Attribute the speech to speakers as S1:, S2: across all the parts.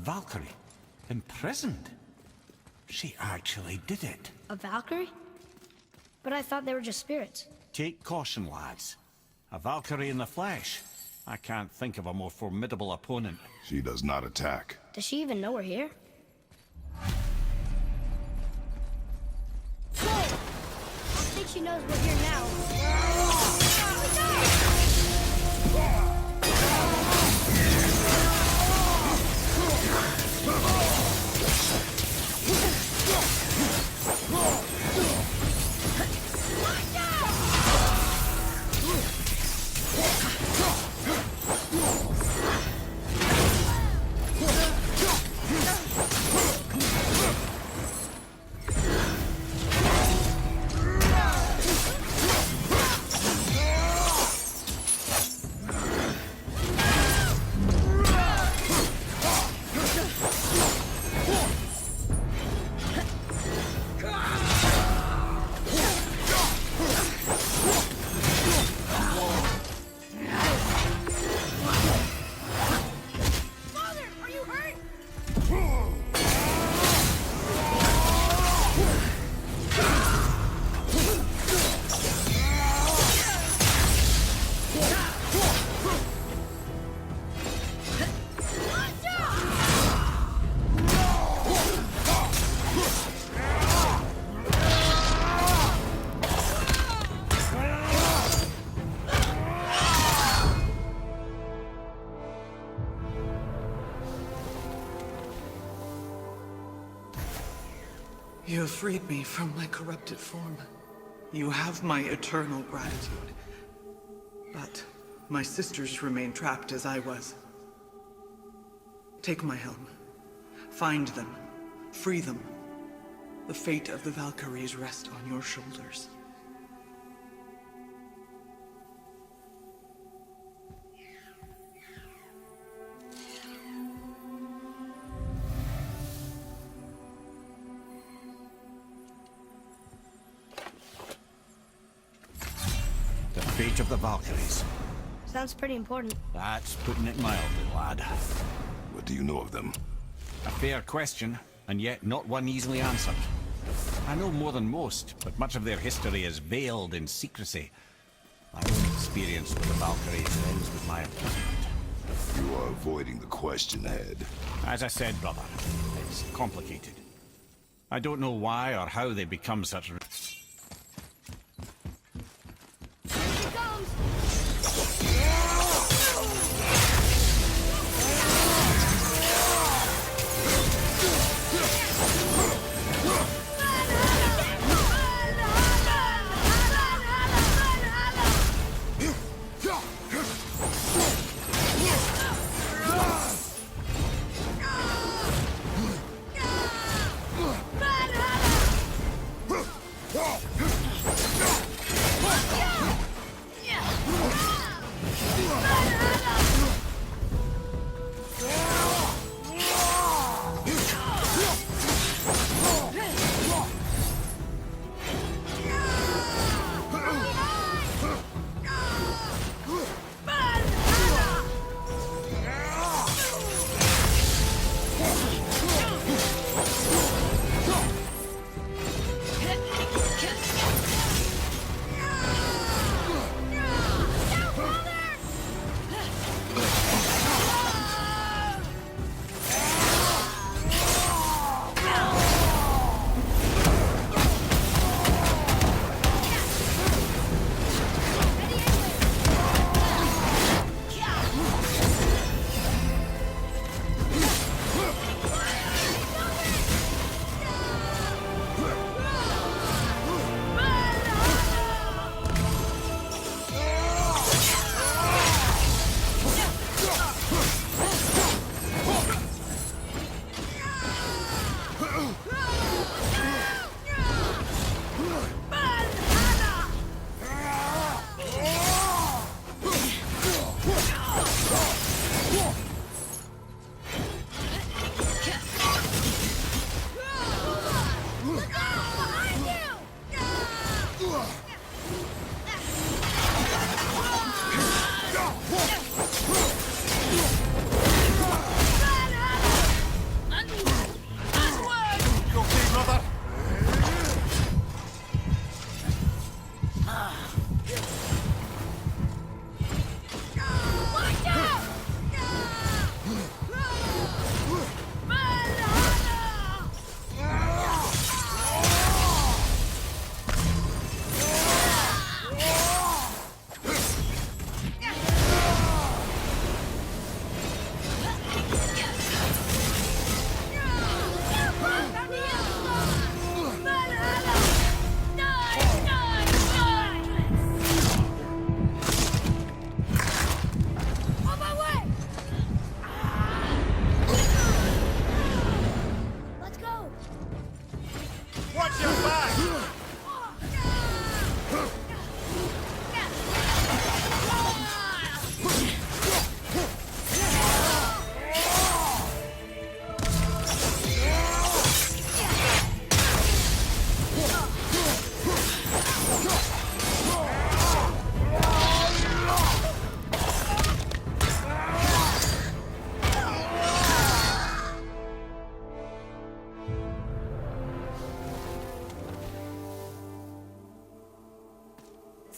S1: Valkyrie. Imprisoned. She actually did it.
S2: A Valkyrie? But I thought they were just spirits.
S1: Take caution, lads. A Valkyrie in the flesh. I can't think of a more formidable opponent.
S3: She does not attack.
S2: Does she even know we're here? Whoa! I think she knows we're here now.
S4: You have freed me from my corrupted form. You have my eternal gratitude. But my sisters remain trapped as I was. Take my helm. Find them. Free them. The fate of the Valkyries rests on your shoulders.
S1: The fate of the Valkyries.
S2: Sounds pretty important.
S1: That's putting it mildly, lad.
S3: What do you know of them?
S1: A fair question, and yet not one easily answered. I know more than most, but much of their history is veiled in secrecy. My own experience with the Valkyries ends with my imprisonment.
S3: You are avoiding the question ahead.
S1: As I said, brother, it's complicated. I don't know why or how they become such...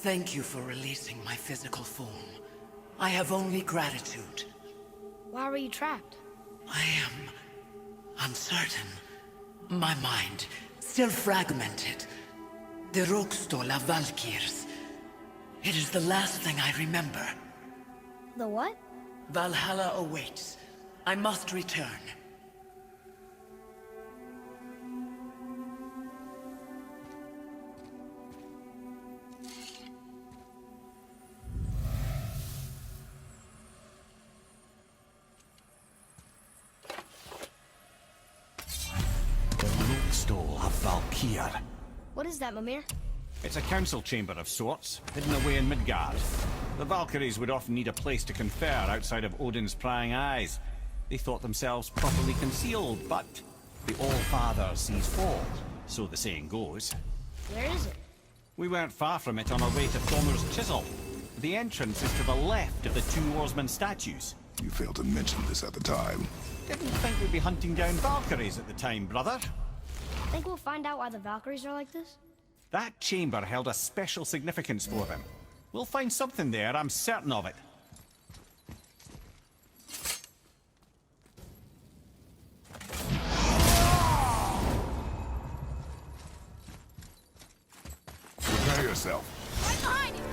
S4: Thank you for releasing my physical form. I have only gratitude.
S2: Why were you trapped?
S4: I am uncertain. My mind, still fragmented. The Rokstola Valkyrs. It is the last thing I remember.
S2: The what?
S4: Valhalla awaits. I must return.
S1: The Rokstol of Valkyrie.
S2: What is that, Mimir?
S1: It's a council chamber of sorts, hidden away in Midgard. The Valkyries would often need a place to confer outside of Odin's prying eyes. They thought themselves properly concealed, but the All-Father sees all, so the saying goes.
S2: Where is it?
S1: We weren't far from it on our way to Thormur's Chisel. The entrance is to the left of the two oarsmen statues.
S3: You failed to mention this at the time.
S1: Didn't think we'd be hunting down Valkyries at the time, brother.
S2: Think we'll find out why the Valkyries are like this?
S1: That chamber held a special significance for them. We'll find something there, I'm certain of it.
S3: Prepare yourself.
S2: Right behind you!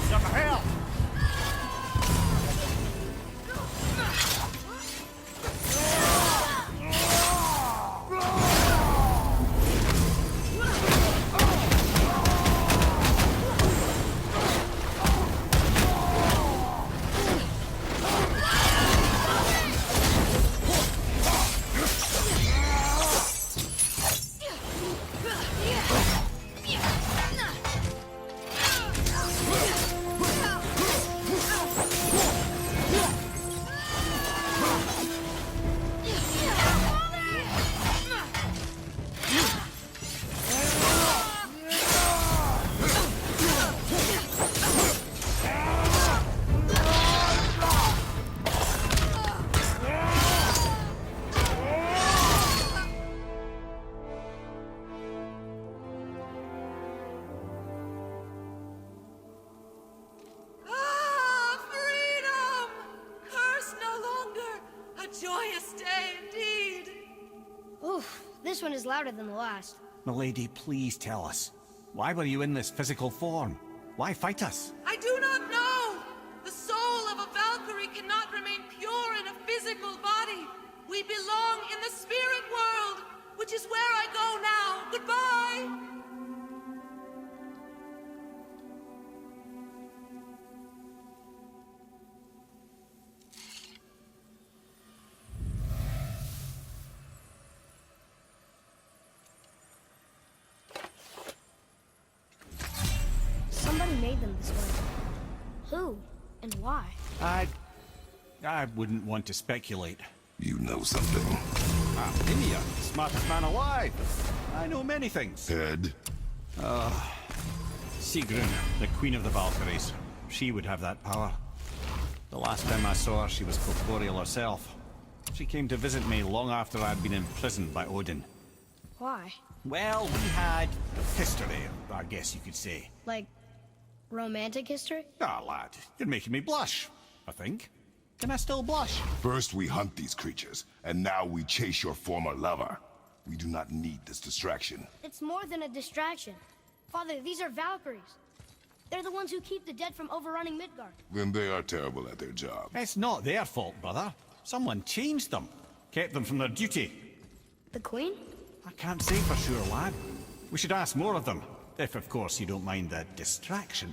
S1: Some help!
S2: This one is louder than the last.
S1: Milady, please tell us. Why were you in this physical form? Why fight us?
S5: I do not know! The soul of a Valkyrie cannot remain pure in a physical body. We belong in the spirit world, which is where I go now. Goodbye!
S2: Somebody made them this way. Who? And why?
S1: I wouldn't want to speculate.
S3: You know something.
S1: Inia, smartest man alive. I know many things.
S3: Head?
S1: Sigrun, the queen of the Valkyries. She would have that power. The last time I saw her, she was corporeal herself. She came to visit me long after I'd been imprisoned by Odin.
S2: Why?
S1: Well, we had history, I guess you could say.
S2: Like, romantic history?
S1: Ah, lad, you're making me blush, I think. Can I still blush?
S3: First we hunt these creatures, and now we chase your former lover. We do not need this distraction.
S2: It's more than a distraction. Father, these are Valkyries. They're the ones who keep the dead from overrunning Midgard.
S3: Then they are terrible at their job.
S1: It's not their fault, brother. Someone changed them. Kept them from their duty.
S2: The Queen?
S1: I can't say for sure, lad. We should ask more of them. If, of course, you don't mind the distraction.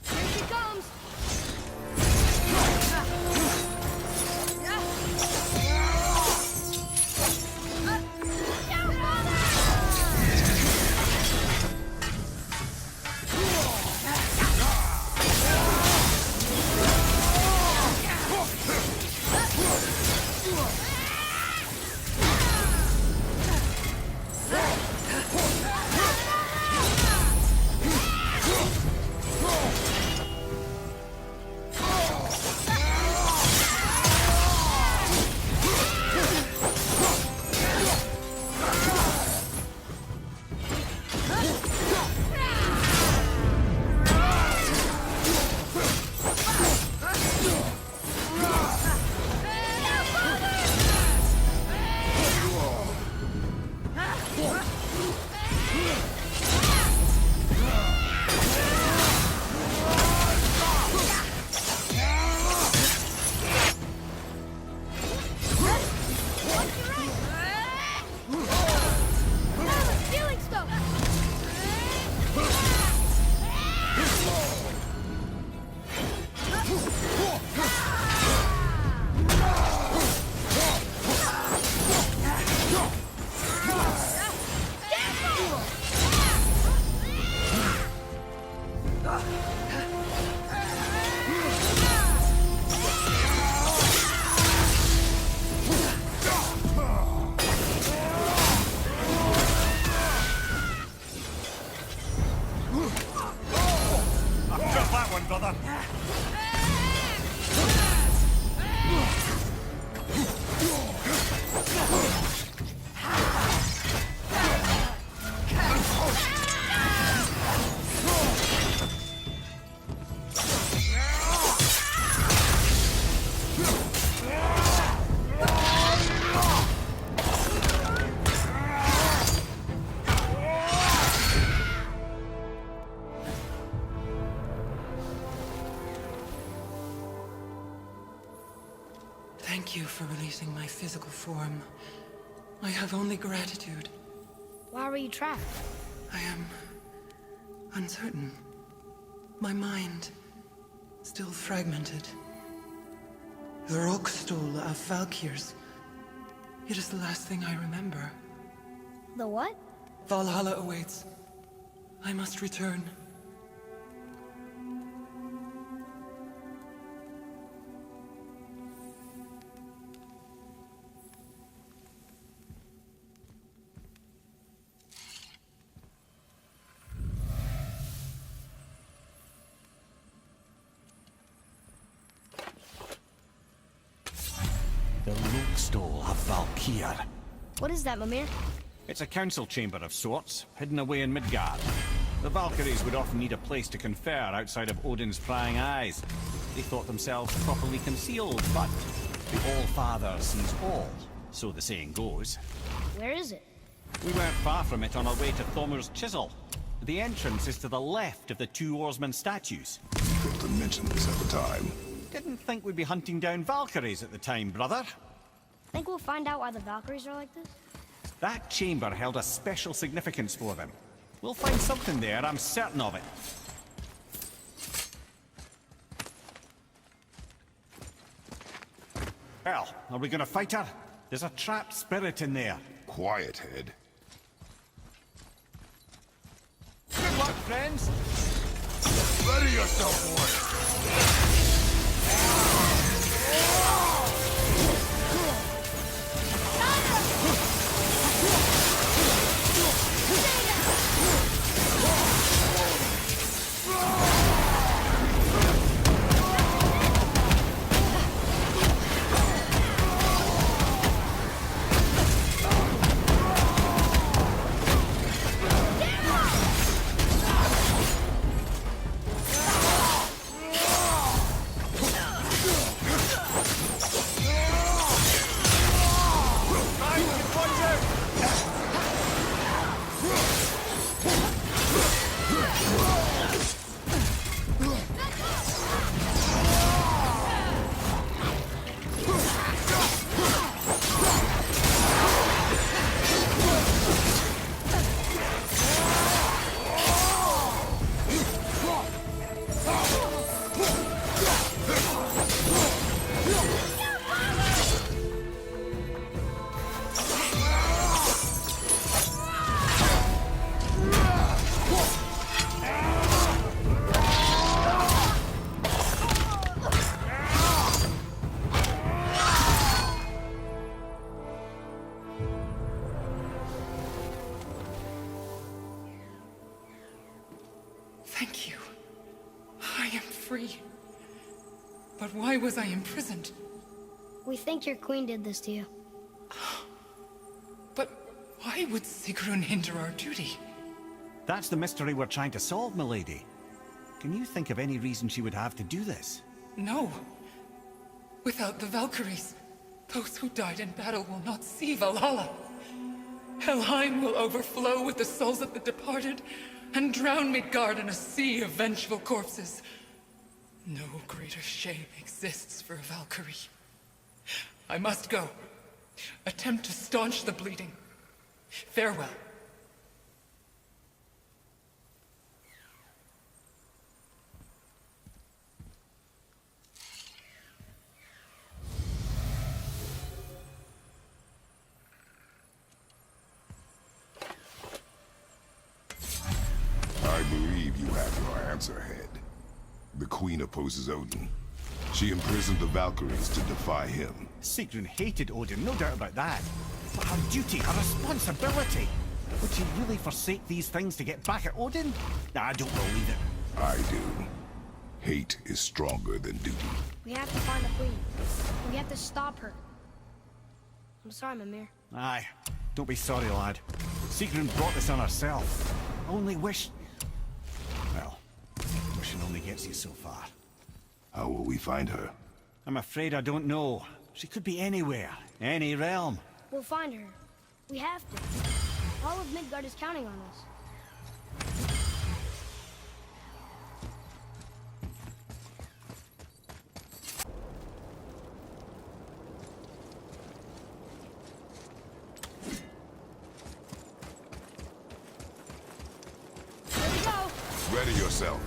S2: Here she comes!
S4: Thank you for releasing my physical form. I have only gratitude.
S2: Why were you trapped?
S4: I am uncertain. My mind still fragmented. The Rockstol of Valkyries. It is the last thing I remember.
S2: The what?
S4: Valhalla awaits. I must return.
S1: The Rookstol of Valkyrie.
S2: What is that, Mimir?
S1: It's a council chamber of sorts, hidden away in Midgard. The Valkyries would often need a place to confer outside of Odin's prying eyes. They thought themselves properly concealed, but the All-Father sees all, so the saying goes.
S2: Where is it?
S1: We weren't far from it on our way to Thormur's Chisel. The entrance is to the left of the two oarsmen statues.
S3: Failed to mention this at the time.
S1: Didn't think we'd be hunting down Valkyries at the time, brother.
S2: Think we'll find out why the Valkyries are like this?
S1: That chamber held a special significance for them. We'll find something there, I'm certain of it. Well, are we gonna fight her? There's a trapped spirit in there.
S3: Quiet, Head.
S1: Good luck, friends!
S3: Ready yourself, boy!
S6: Thank you. I am free. But why was I imprisoned?
S2: We think your queen did this to you.
S6: But why would Sigrun hinder our duty?
S1: That's the mystery we're trying to solve, milady. Can you think of any reason she would have to do this?
S6: No. Without the Valkyries, those who died in battle will not see Valhalla. Helheim will overflow with the souls of the departed, and drown Midgard in a sea of vengeful corpses. No greater shame exists for a Valkyrie. I must go. Attempt to staunch the bleeding. Farewell.
S3: I believe you have your answer, Head. The Queen opposes Odin. She imprisoned the Valkyries to defy him.
S1: Sigrun hated Odin, no doubt about that. But her duty, her responsibility. Would she really forsake these things to get back at Odin? I don't believe it.
S3: I do. Hate is stronger than duty.
S2: We have to find the queen. We have to stop her. I'm sorry, Mimir.
S1: Aye, don't be sorry, lad. Sigrun brought this on herself. Only wish... Well, wishing only gets you so far.
S3: How will we find her?
S1: I'm afraid I don't know. She could be anywhere, any realm.
S2: We'll find her. We have to. All of Midgard is counting on us. Here we go.
S3: Ready yourself.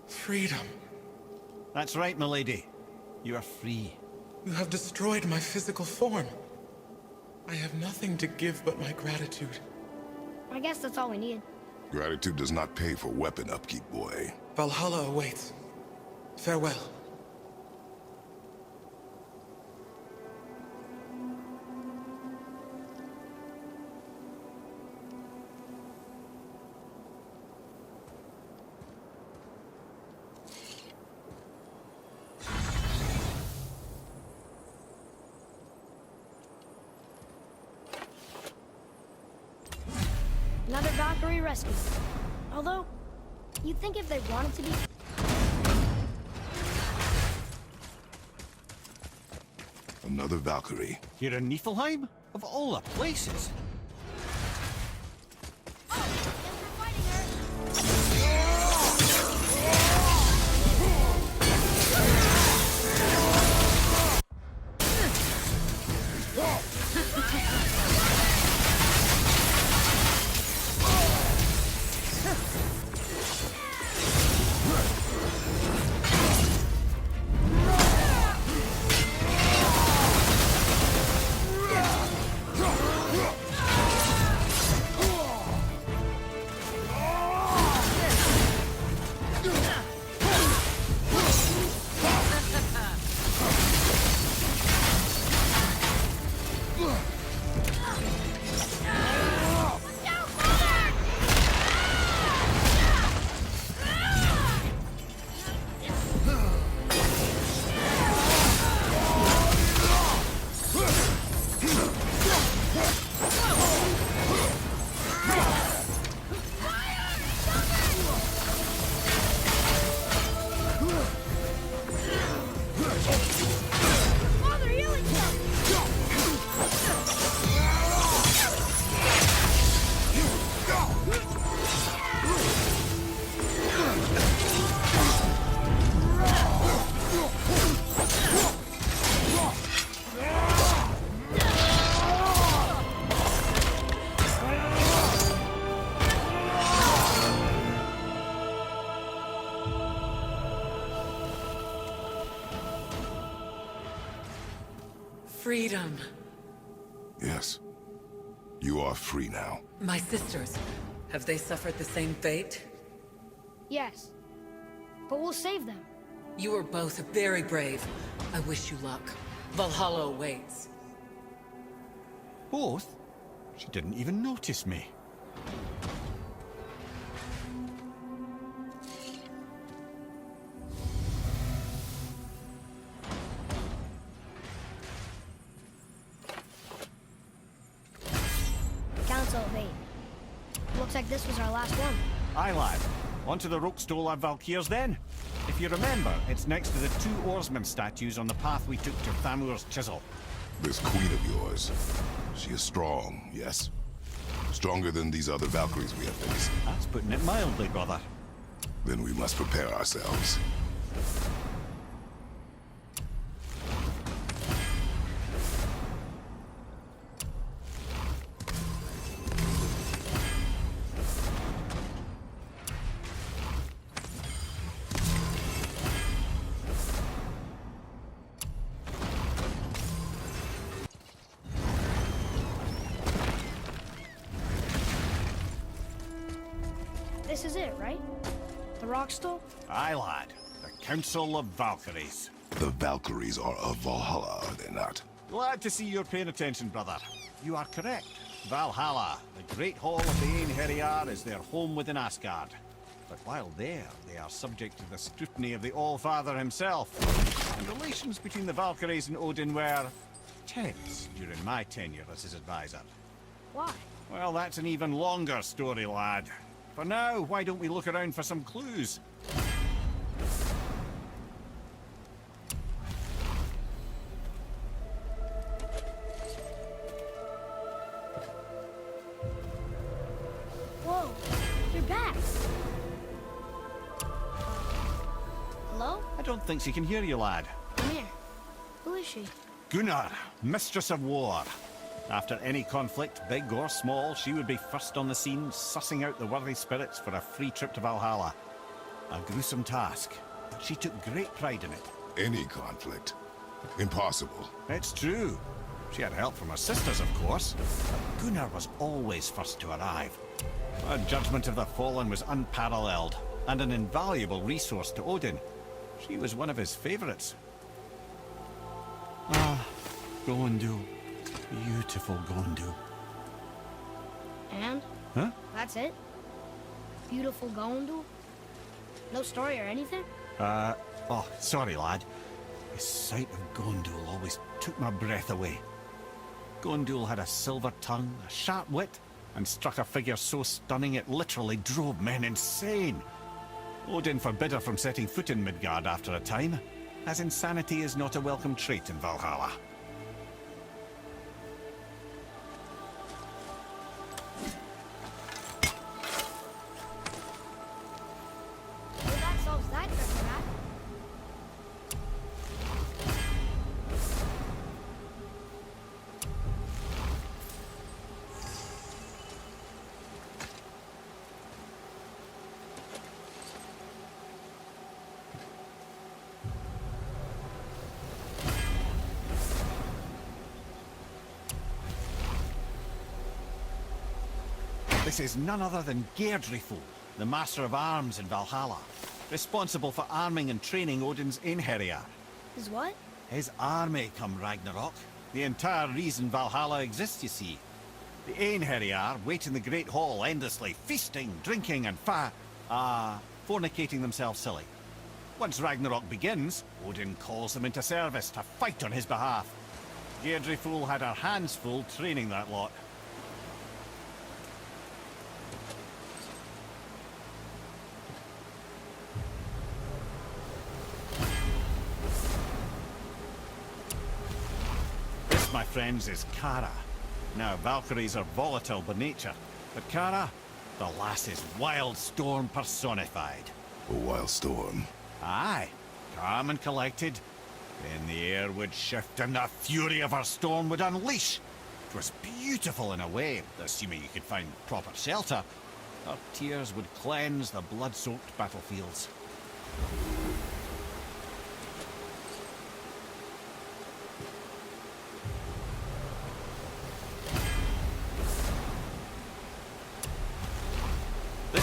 S6: Freedom.
S1: That's right, milady. You are free.
S6: You have destroyed my physical form. I have nothing to give but my gratitude.
S2: I guess that's all we need.
S3: Gratitude does not pay for weapon upkeep, boy.
S6: Valhalla awaits. Farewell.
S2: Another Valkyrie rescue. Although, you'd think if they wanted to be...
S3: Another Valkyrie.
S1: Here in Niflheim? Of all the places.
S2: fighting her!
S6: freedom.
S3: Yes. You are free now.
S6: My sisters, have they suffered the same fate?
S2: Yes. But we'll save them.
S6: You are both very brave. I wish you luck. Valhalla awaits.
S1: Both? She didn't even notice me.
S2: Council of 8. Looks like this was our last one.
S1: Aye, lad. On to the Rokestola Valkyries then. If you remember, it's next to the two oarsman statues on the path we took to Thamur's chisel.
S3: This queen of yours, she is strong, yes? Stronger than these other Valkyries we have faced.
S1: That's putting it mildly, brother.
S3: Then we must prepare ourselves.
S2: This is it, right? The Rockstall?
S1: Aye, lad. The Council of Valkyries.
S3: The Valkyries are of Valhalla, are they not?
S1: Glad to see you're paying attention, brother. You are correct. Valhalla, the great hall of the Einherjar, is their home within Asgard. But while there, they are subject to the scrutiny of the All-Father himself. And relations between the Valkyries and Odin were tense during my tenure as his advisor.
S2: Why?
S1: Well, that's an even longer story, lad. For now, why don't we look around for some clues?
S2: Whoa, you're back. Hello?
S1: I don't think she can hear you, lad.
S2: Come here. Who is she?
S1: Gunnar, Mistress of War. After any conflict, big or small, she would be first on the scene, sussing out the worthy spirits for a free trip to Valhalla. A gruesome task, but she took great pride in it.
S3: Any conflict. Impossible.
S1: It's true. She had help from her sisters, of course, but Gunnar was always first to arrive. Her judgment of the fallen was unparalleled, and an invaluable resource to Odin. She was one of his favorites. Ah, Gondu. Beautiful Gondu.
S2: And?
S1: Huh?
S2: That's it? Beautiful Gondul? No story or anything?
S1: Oh, sorry, lad. The sight of Gondul always took my breath away. Gondul had a silver tongue, a sharp wit, and struck a figure so stunning it literally drove men insane. Odin forbid her from setting foot in Midgard after a time, as insanity is not a welcome trait in Valhalla.
S2: Well, that solves that trick, right?
S1: This is none other than Geirdriful, the Master of Arms in Valhalla, responsible for arming and training Odin's Einherjar.
S2: Is what?
S1: His army come Ragnarok. The entire reason Valhalla exists, you see. The Einherjar wait in the Great Hall endlessly, feasting, drinking, and fornicating themselves silly. Once Ragnarok begins, Odin calls them into service to fight on his behalf. Geirdriful had her hands full training that lot. My friends, is Kara. Now, Valkyries are volatile by nature, but Kara, the lass is wild storm personified.
S3: A wild storm.
S1: Aye, calm and collected. Then the air would shift and the fury of her storm would unleash. It was beautiful in a way, assuming you could find proper shelter. Her tears would cleanse the blood-soaked battlefields.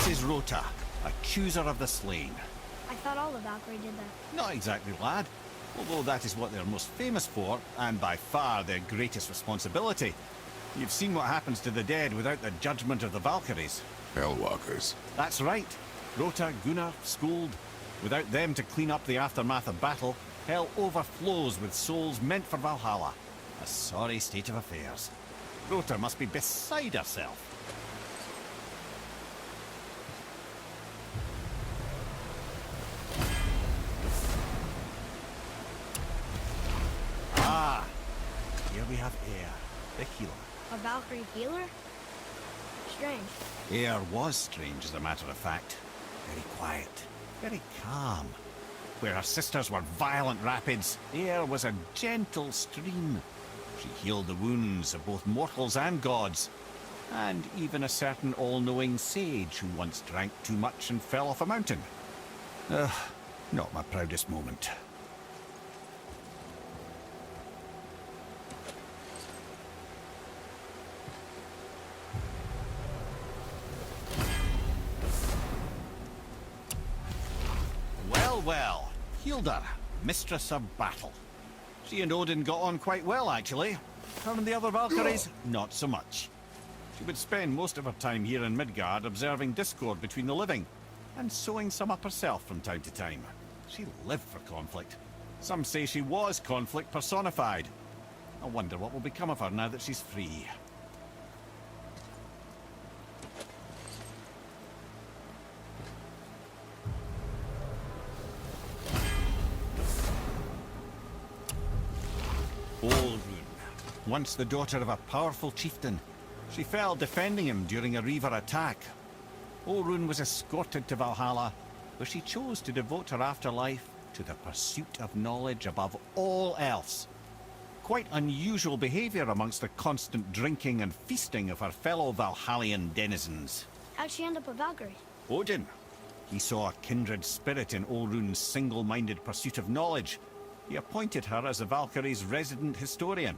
S1: This is Rota, accuser of the slain.
S2: I thought all of Valkyrie did that.
S1: Not exactly, lad. Although that is what they're most famous for, and by far their greatest responsibility. You've seen what happens to the dead without the judgment of the Valkyries.
S3: Hellwalkers.
S1: That's right. Rota, Gunnar, Skuld. Without them to clean up the aftermath of battle, hell overflows with souls meant for Valhalla. A sorry state of affairs. Rota must be beside herself. Ah, here we have Air, the healer.
S2: A Valkyrie healer? Strange.
S1: Air was strange, as a matter of fact. Very quiet, very calm. Where her sisters were violent rapids, Air was a gentle stream. She healed the wounds of both mortals and gods, and even a certain all-knowing sage who once drank too much and fell off a mountain. Ugh, not my proudest moment. Well, Hilda, mistress of battle. She and Odin got on quite well, actually. Her and the other Valkyries, not so much. She would spend most of her time here in Midgard observing discord between the living, and sewing some up herself from time to time. She lived for conflict. Some say she was conflict personified. I wonder what will become of her now that she's free. Olrun, once the daughter of a powerful chieftain. She fell defending him during a Reaver attack. Olrun was escorted to Valhalla, where she chose to devote her afterlife to the pursuit of knowledge above all else. Quite unusual behavior amongst the constant drinking and feasting of her fellow Valhallian denizens.
S2: How'd she end up a Valkyrie?
S1: Odin. He saw a kindred spirit in Olrun's single-minded pursuit of knowledge. He appointed her as the Valkyrie's resident historian.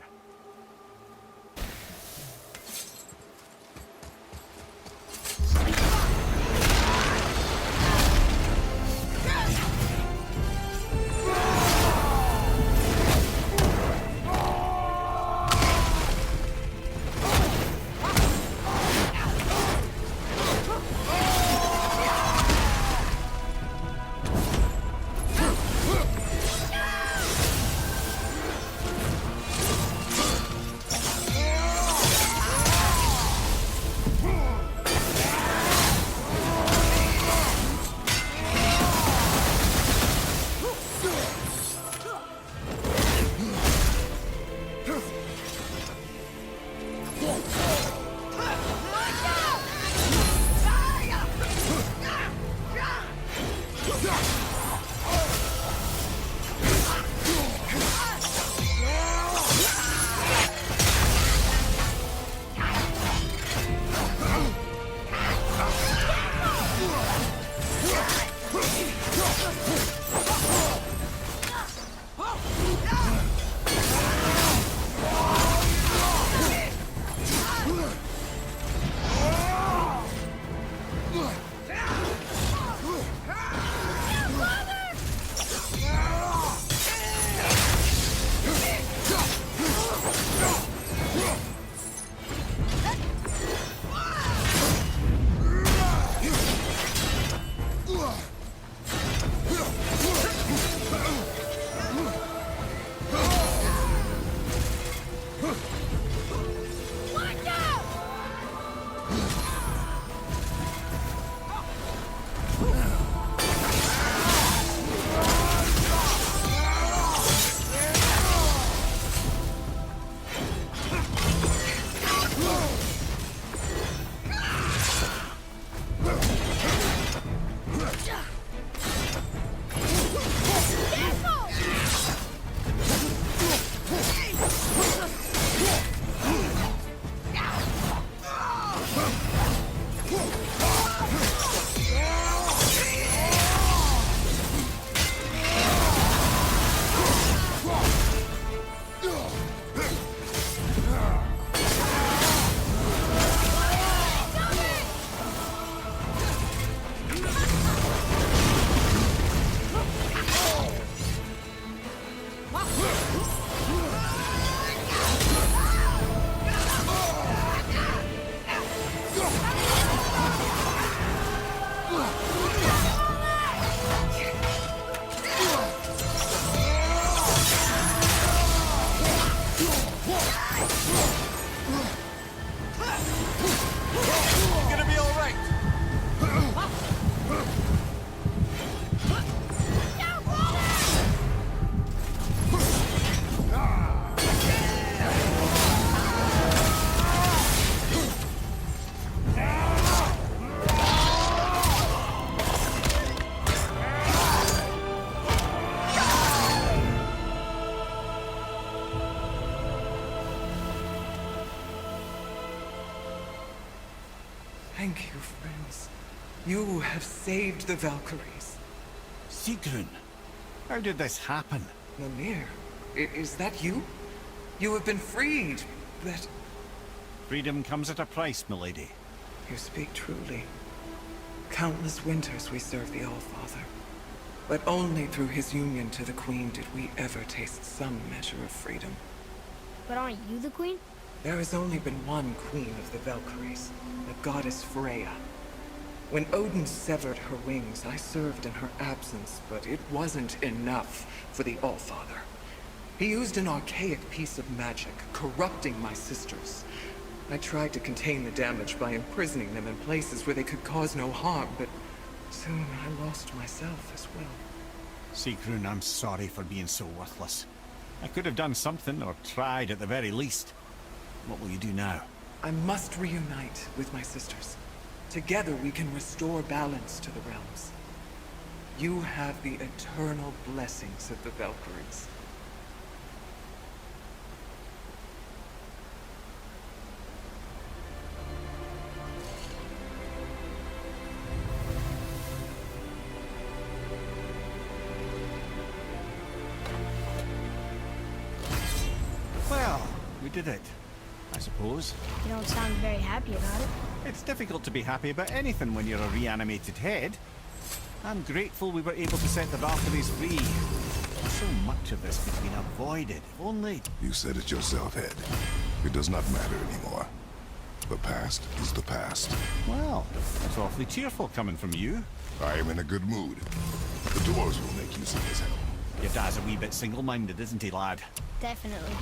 S1: Gonna be all right.
S6: Thank you, friends. You have saved the Valkyries.
S1: Sigrun, how did this happen?
S6: Mimir, is that you? You have been freed, but...
S1: Freedom comes at a price, milady.
S6: You speak truly. Countless winters we served the All-Father. But only through his union to the Queen did we ever taste some measure of freedom.
S2: But aren't you the queen?
S6: There has only been one queen of the Valkyries, the goddess Freya. When Odin severed her wings, I served in her absence, but it wasn't enough for the All-Father. He used an archaic piece of magic, corrupting my sisters. I tried to contain the damage by imprisoning them in places where they could cause no harm, but soon I lost myself as well.
S1: Sigrun, I'm sorry for being so worthless. I could have done something, or tried at the very least. What will you do now?
S6: I must reunite with my sisters. Together we can restore balance to the realms. You have the eternal blessings of the Valkyries.
S1: Well, we did it, I suppose.
S2: You don't sound very happy about it.
S1: It's difficult to be happy about anything when you're a reanimated head. I'm grateful we were able to set the Valkyries free. So much of this could have been avoided, if only...
S3: You said it yourself, Head. It does not matter anymore. The past is the past.
S1: Well, that's awfully cheerful coming from you.
S3: I am in a good mood. The dwarves will make use of this helm.
S1: Your dad's a wee bit single-minded, isn't he, lad?
S2: Definitely.